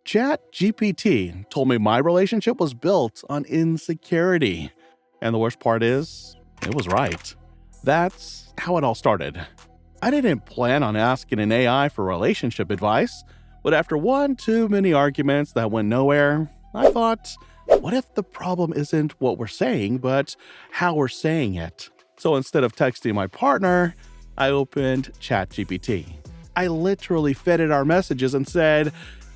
ChatGPT told me my relationship was built on insecurity. And the worst part is, it was right. That's how it all started. I didn't plan on asking an AI for relationship advice, but after one too many arguments that went nowhere, I thought, what if the problem isn't what we're saying, but how we're saying it? So instead of texting my partner, I opened ChatGPT. I literally fed it our messages and said,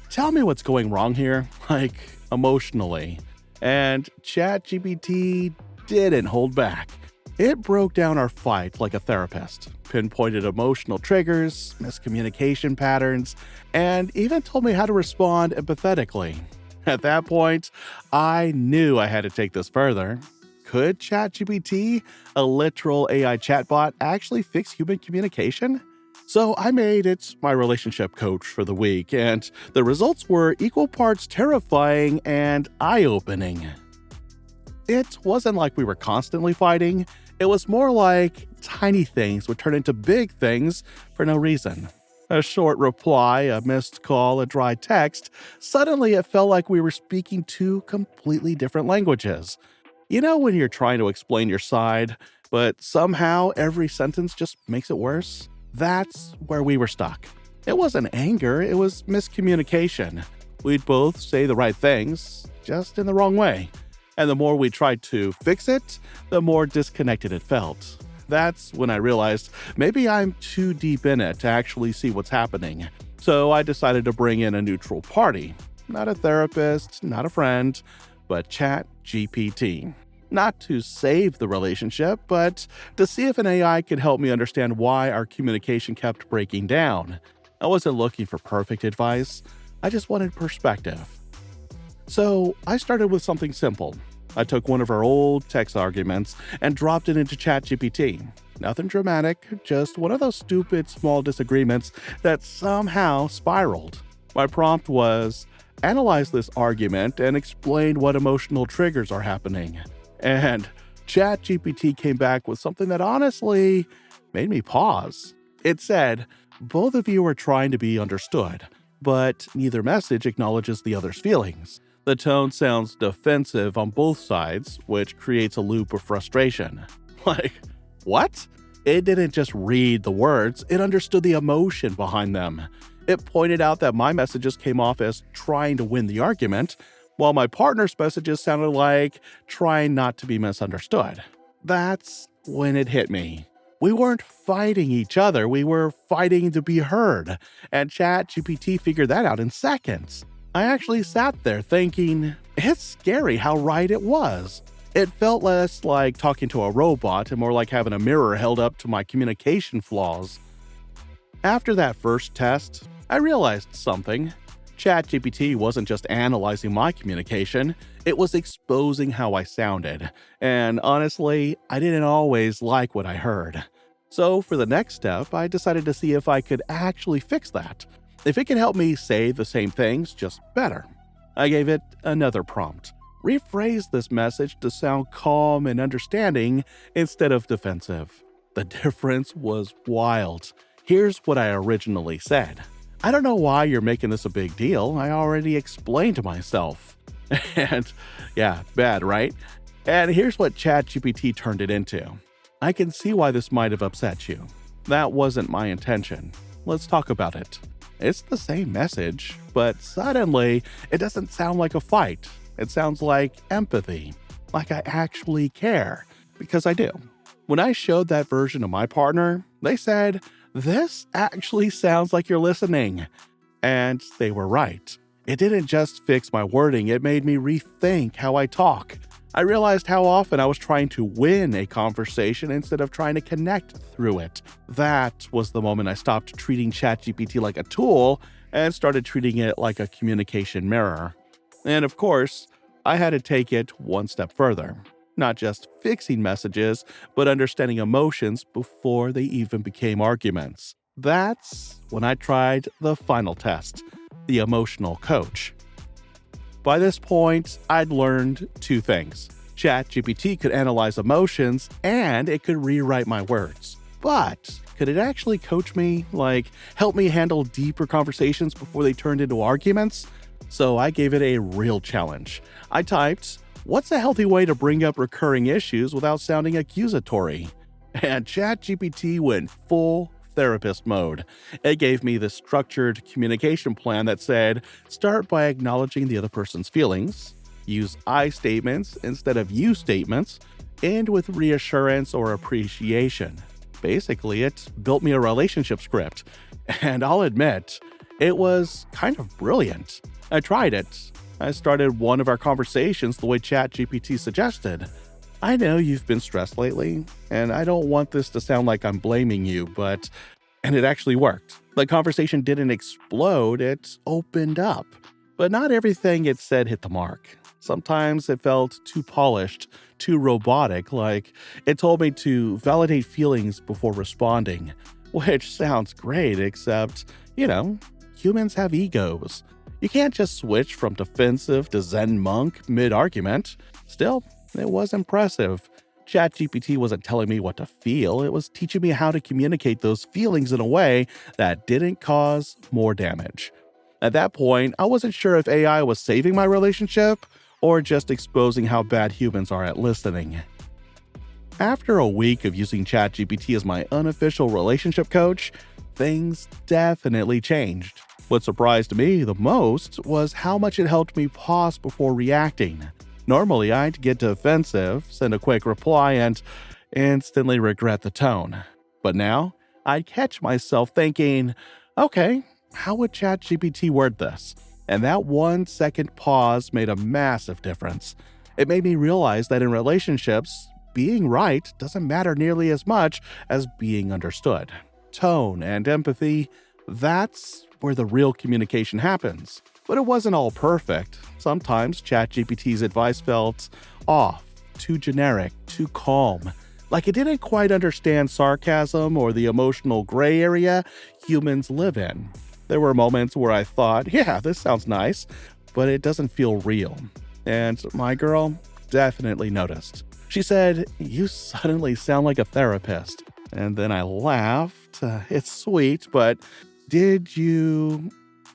tell me what's going wrong here, like emotionally. And ChatGPT didn't hold back. It broke down our fight like a therapist, pinpointed emotional triggers, miscommunication patterns, and even told me how to respond empathetically. At that point, I knew I had to take this further. Could ChatGPT, a literal AI chatbot, actually fix human communication? So I made it my relationship coach for the week, and the results were equal parts terrifying and eye-opening. It wasn't like we were constantly fighting. It was more like tiny things would turn into big things for no reason. A short reply, a missed call, a dry text. Suddenly it felt like we were speaking two completely different languages. You know when you're trying to explain your side, but somehow every sentence just makes it worse? That's where we were stuck. It wasn't anger, it was miscommunication. We'd both say the right things, just in the wrong way. And the more we tried to fix it, the more disconnected it felt. That's when I realized maybe I'm too deep in it to actually see what's happening. So I decided to bring in a neutral party. Not a therapist, not a friend, but ChatGPT. Not to save the relationship, but to see if an AI could help me understand why our communication kept breaking down. I wasn't looking for perfect advice, I just wanted perspective. So I started with something simple. I took one of our old text arguments and dropped it into ChatGPT. Nothing dramatic, just one of those stupid small disagreements that somehow spiraled. My prompt was, analyze this argument and explain what emotional triggers are happening. And ChatGPT came back with something that honestly made me pause. It said, both of you are trying to be understood, but neither message acknowledges the other's feelings. The tone sounds defensive on both sides, which creates a loop of frustration. Like, what? It didn't just read the words, it understood the emotion behind them. It pointed out that my messages came off as trying to win the argument, while my partner's messages sounded like trying not to be misunderstood. That's when it hit me. We weren't fighting each other, we were fighting to be heard, and ChatGPT figured that out in seconds. I actually sat there thinking, it's scary how right it was. It felt less like talking to a robot and more like having a mirror held up to my communication flaws. After that first test, I realized something. ChatGPT wasn't just analyzing my communication, it was exposing how I sounded. And honestly, I didn't always like what I heard. So for the next step, I decided to see if I could actually fix that. If it could help me say the same things, just better. I gave it another prompt. Rephrase this message to sound calm and understanding instead of defensive. The difference was wild. Here's what I originally said. I don't know why you're making this a big deal. I already explained to myself. And yeah, bad, right? And here's what ChatGPT turned it into. I can see why this might have upset you. That wasn't my intention. Let's talk about it. It's the same message, but suddenly it doesn't sound like a fight. It sounds like empathy, like I actually care, because I do. When I showed that version to my partner, they said, this actually sounds like you're listening. And they were right. It didn't just fix my wording, it made me rethink how I talk. I realized how often I was trying to win a conversation instead of trying to connect through it. That was the moment I stopped treating ChatGPT like a tool and started treating it like a communication mirror. And of course, I had to take it one step further. Not just fixing messages, but understanding emotions before they even became arguments. That's when I tried the final test, the emotional coach. By this point, I'd learned two things. ChatGPT could analyze emotions, and it could rewrite my words. But could it actually coach me, like help me handle deeper conversations before they turned into arguments? So I gave it a real challenge. I typed, "What's a healthy way to bring up recurring issues without sounding accusatory?" And ChatGPT went full therapist mode. It gave me this structured communication plan that said, start by acknowledging the other person's feelings, use I statements instead of you statements, end with reassurance or appreciation. Basically, it built me a relationship script. And I'll admit, it was kind of brilliant. I tried it. I started one of our conversations the way ChatGPT suggested. I know you've been stressed lately, and I don't want this to sound like I'm blaming you, and it actually worked. The conversation didn't explode, it opened up. But not everything it said hit the mark. Sometimes it felt too polished, too robotic, like it told me to validate feelings before responding, which sounds great, except, humans have egos. You can't just switch from defensive to Zen monk mid-argument. Still, it was impressive. ChatGPT wasn't telling me what to feel, it was teaching me how to communicate those feelings in a way that didn't cause more damage. At that point, I wasn't sure if AI was saving my relationship or just exposing how bad humans are at listening. After a week of using ChatGPT as my unofficial relationship coach, things definitely changed. What surprised me the most was how much it helped me pause before reacting. Normally, I'd get defensive, send a quick reply, and instantly regret the tone. But now, I'd catch myself thinking, okay, how would ChatGPT word this? And that 1-second pause made a massive difference. It made me realize that in relationships, being right doesn't matter nearly as much as being understood. Tone and empathy, that's where the real communication happens. But it wasn't all perfect. Sometimes ChatGPT's advice felt off, too generic, too calm. Like it didn't quite understand sarcasm or the emotional gray area humans live in. There were moments where I thought, yeah, this sounds nice, but it doesn't feel real. And my girl definitely noticed. She said, "You suddenly sound like a therapist." And then I laughed. It's sweet, but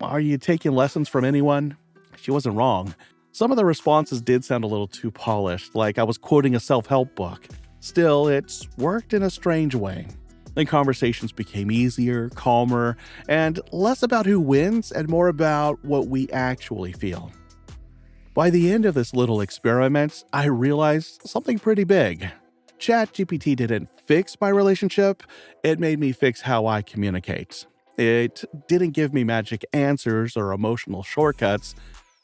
are you taking lessons from anyone? She wasn't wrong. Some of the responses did sound a little too polished, like I was quoting a self-help book. Still, it's worked in a strange way. The conversations became easier, calmer, and less about who wins and more about what we actually feel. By the end of this little experiment, I realized something pretty big. ChatGPT didn't fix my relationship, it made me fix how I communicate. It didn't give me magic answers or emotional shortcuts.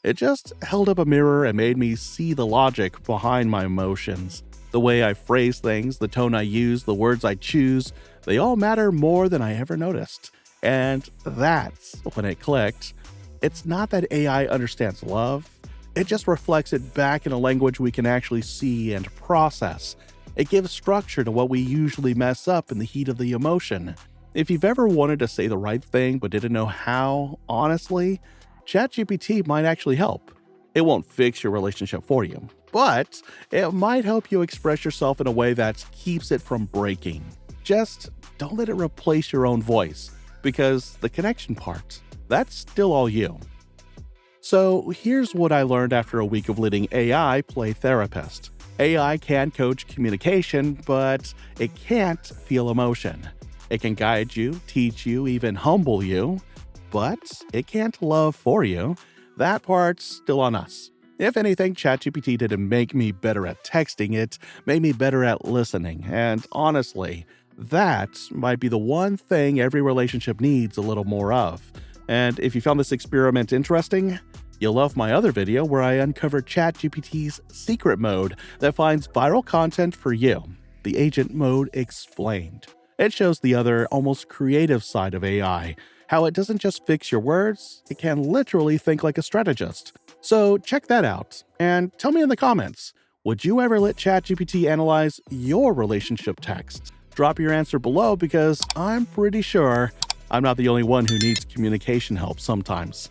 It just held up a mirror and made me see the logic behind my emotions. The way I phrase things, the tone I use, the words I choose, they all matter more than I ever noticed. And that's when it clicked. It's not that AI understands love. It just reflects it back in a language we can actually see and process. It gives structure to what we usually mess up in the heat of the emotion. If you've ever wanted to say the right thing but didn't know how, honestly, ChatGPT might actually help. It won't fix your relationship for you, but it might help you express yourself in a way that keeps it from breaking. Just don't let it replace your own voice, because the connection part, that's still all you. So here's what I learned after a week of letting AI play therapist. AI can coach communication, but it can't feel emotion. It can guide you, teach you, even humble you, but it can't love for you. That part's still on us. If anything, ChatGPT didn't make me better at texting, it made me better at listening. And honestly, that might be the one thing every relationship needs a little more of. And if you found this experiment interesting, you'll love my other video where I uncovered ChatGPT's secret mode that finds viral content for you, the Agent Mode Explained. It shows the other, almost creative side of AI, how it doesn't just fix your words, it can literally think like a strategist. So check that out, and tell me in the comments, would you ever let ChatGPT analyze your relationship texts? Drop your answer below because I'm pretty sure I'm not the only one who needs communication help sometimes.